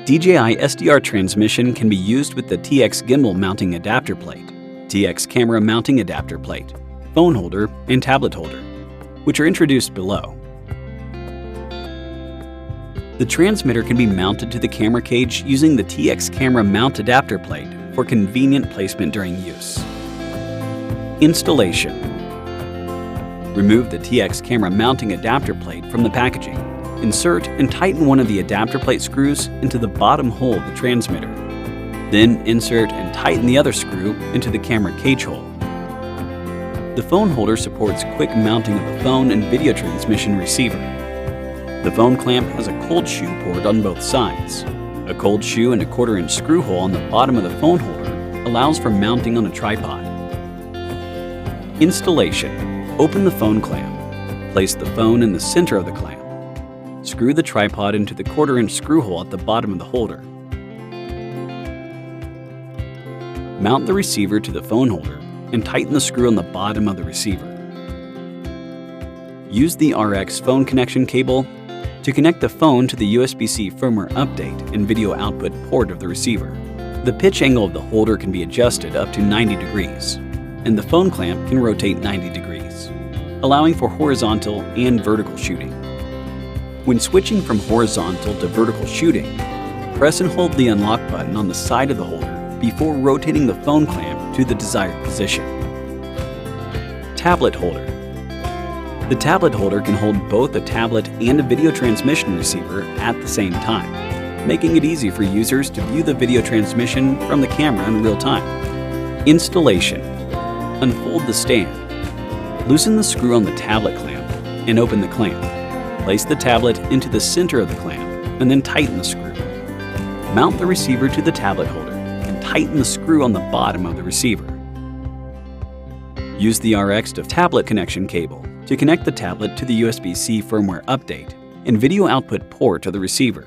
DJI SDR Transmission can be used with the TX gimbal mounting adapter plate, TX camera mounting adapter plate, phone holder, and tablet holder, which are introduced below. The transmitter can be mounted to the camera cage using the TX camera mount adapter plate for convenient placement during use. Installation. Remove the TX camera mounting adapter plate from the packaging. Insert and tighten one of the adapter plate screws into the bottom hole of the transmitter. Then insert and tighten the other screw into the camera cage hole. The phone holder supports quick mounting of the phone and video transmission receiver. The phone clamp has a cold shoe port on both sides. A cold shoe and a 1/4-inch screw hole on the bottom of the phone holder allows for mounting on a tripod. Installation. Open the phone clamp. Place the phone in the center of the clamp. Screw the tripod into the 1/4-inch screw hole at the bottom of the holder. Mount the receiver to the phone holder and tighten the screw on the bottom of the receiver. Use the RX phone connection cable to connect the phone to the USB-C firmware update and video output port of the receiver. The pitch angle of the holder can be adjusted up to 90 degrees, and the phone clamp can rotate 90 degrees, allowing for horizontal and vertical shooting. When switching from horizontal to vertical shooting, press and hold the unlock button on the side of the holder before rotating the phone clamp to the desired position. Tablet holder. The tablet holder can hold both a tablet and a video transmission receiver at the same time, making it easy for users to view the video transmission from the camera in real time. Installation. Unfold the stand. Loosen the screw on the tablet clamp and open the clamp. Place the tablet into the center of the clamp and then tighten the screw. Mount the receiver to the tablet holder and tighten the screw on the bottom of the receiver. Use the RX to tablet connection cable to connect the tablet to the USB-C firmware update and video output port of the receiver.